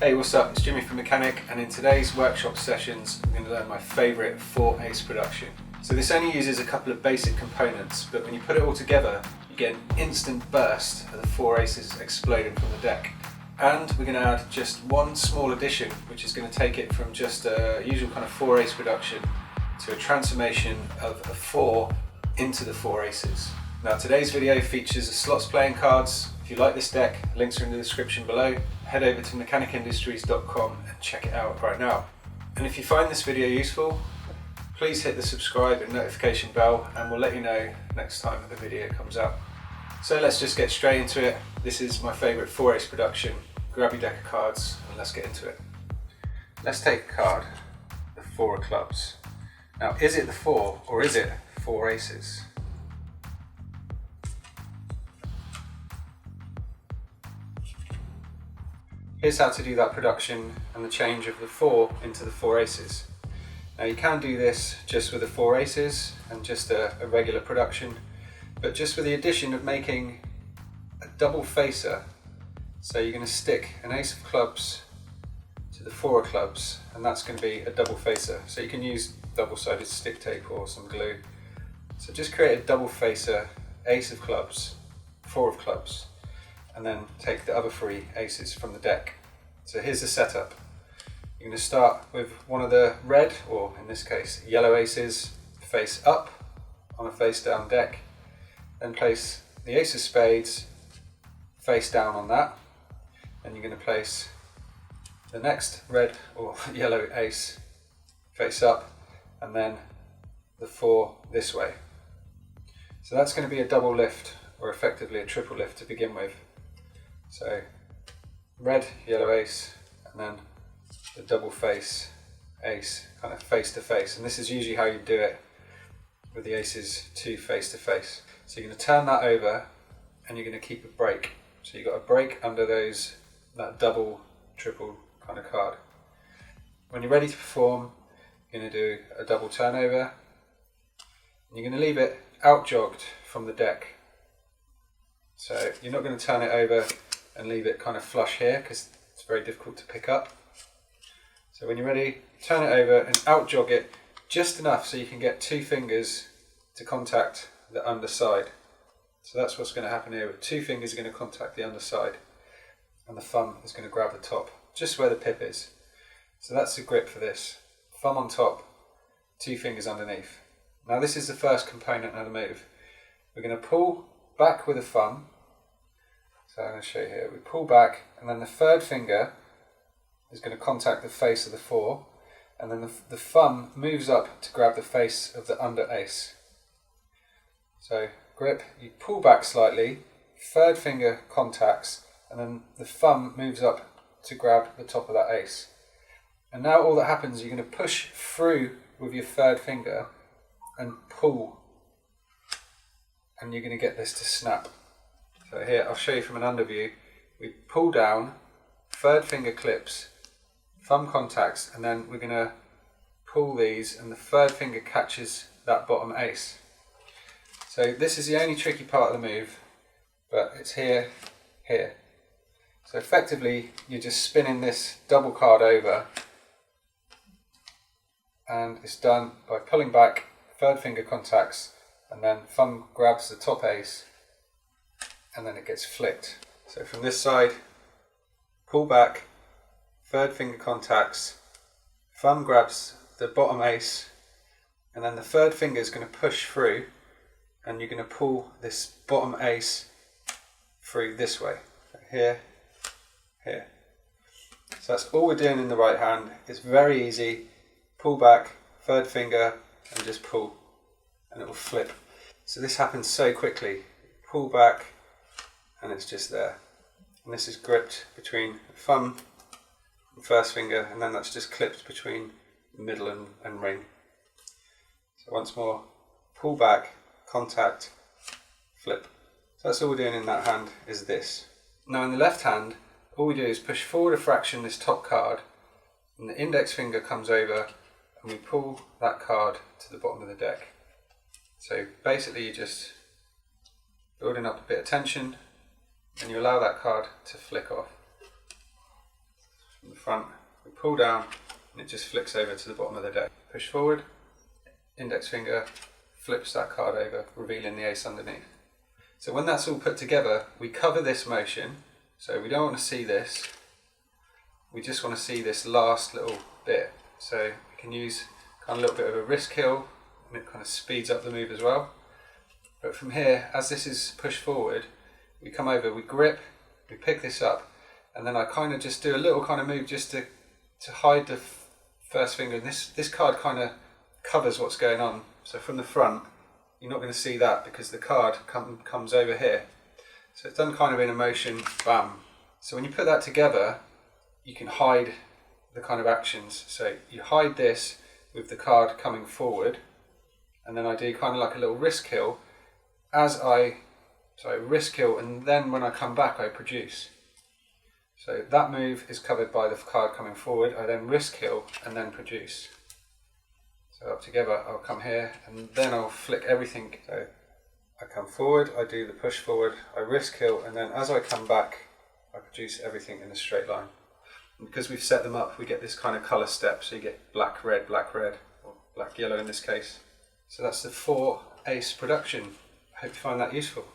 Hey, what's up? It's Jimmy from Mechanic, and in today's workshop sessions I'm going to learn my favourite 4-ace production. So this only uses a couple of basic components, but when you put it all together you get an instant burst of the 4 aces exploding from the deck. And we're going to add just one small addition, which is going to take it from just a usual kind of 4-ace production to a transformation of a 4 into the 4 aces. Now today's video features the slots playing cards. If you like this deck, links are in the description below. Head over to MechanicIndustries.com and check it out right now. And if you find this video useful, please hit the subscribe and notification bell and we'll let you know next time the video comes out. So let's just get straight into it. This is my favourite 4-ace production. Grab your deck of cards and let's get into it. Let's take a card, the 4 of clubs. Now is it the 4 or is it 4 aces? Here's how to do that production and the change of the 4 into the 4 aces. Now you can do this just with the 4 aces and just a regular production, but just with the addition of making a double facer. So you're going to stick an ace of clubs to the 4 of clubs, and that's going to be a double facer. So you can use double-sided stick tape or some glue. So just create a double facer, ace of clubs, 4 of clubs, and then take the other 3 aces from the deck. So here's the setup. You're going to start with one of the red, or in this case yellow aces, face up on a face down deck. Then place the ace of spades face down on that. Then you're going to place the next red or yellow ace face up, and then the 4 this way. So that's going to be a double lift, or effectively a triple lift to begin with. So red, yellow ace, and then the double face ace, kind of face to face. And this is usually how you do it with the aces 2 face to face. So you're going to turn that over and you're going to keep a break. So you've got a break under that double, triple kind of card. When you're ready to perform, you're going to do a double turnover and you're going to leave it out jogged from the deck. So you're not going to turn it over and leave it kind of flush here because it's very difficult to pick up. So when you're ready, turn it over and out jog it just enough so you can get 2 fingers to contact the underside. So that's what's going to happen here. With 2 fingers are going to contact the underside and the thumb is going to grab the top, just where the pip is. So that's the grip for this. Thumb on top, 2 fingers underneath. Now this is the first component of the move. We're going to pull back with a thumb. So I'm going to show you here. We pull back and then the 3rd finger is going to contact the face of the 4, and then the thumb moves up to grab the face of the under ace. So grip, you pull back slightly, 3rd finger contacts, and then the thumb moves up to grab the top of that ace. And now all that happens, you're going to push through with your 3rd finger and pull, and you're going to get this to snap. So here, I'll show you from an under view. We pull down, 3rd finger clips, thumb contacts, and then we're going to pull these and the 3rd finger catches that bottom ace. So this is the only tricky part of the move, but it's here. So effectively, you're just spinning this double card over, and it's done by pulling back, 3rd finger contacts, and then thumb grabs the top ace, and then it gets flicked. So from this side, pull back, 3rd finger contacts, thumb grabs the bottom ace, and then the 3rd finger is going to push through and you're going to pull this bottom ace through this way. So here. So that's all we're doing in the right hand. It's very easy. Pull back, 3rd finger, and just pull, and it will flip. So this happens so quickly. Pull back, and it's just there. And this is gripped between thumb and 1st finger, and then that's just clipped between the middle and ring. So once more, pull back, contact, flip. So that's all we're doing in that hand is this. Now in the left hand, all we do is push forward a fraction this top card, and the index finger comes over, and we pull that card to the bottom of the deck. So basically you're just building up a bit of tension, and you allow that card to flick off from the front, we pull down, and it just flicks over to the bottom of the deck. Push forward, index finger flips that card over, revealing the ace underneath. So when that's all put together, we cover this motion, so we don't want to see this, we just want to see this last little bit. So we can use kind of a little bit of a wrist kill, and it kind of speeds up the move as well. But from here, as this is pushed forward, we come over, we grip, we pick this up, and then I kind of just do a little kind of move just to hide the first finger. And this card kind of covers what's going on. So from the front, you're not going to see that because the card comes over here. So it's done kind of in a motion, bam. So when you put that together, you can hide the kind of actions. So you hide this with the card coming forward, and then I do kind of like a little wrist kill wrist kill, and then when I come back I produce. So that move is covered by the card coming forward. I then wrist kill and then produce. So up together, I'll come here and then I'll flick everything. So I come forward, I do the push forward, I wrist kill, and then as I come back, I produce everything in a straight line. And because we've set them up, we get this kind of colour step. So you get black, red, or black, yellow in this case. So that's the 4 ace production. I hope you find that useful.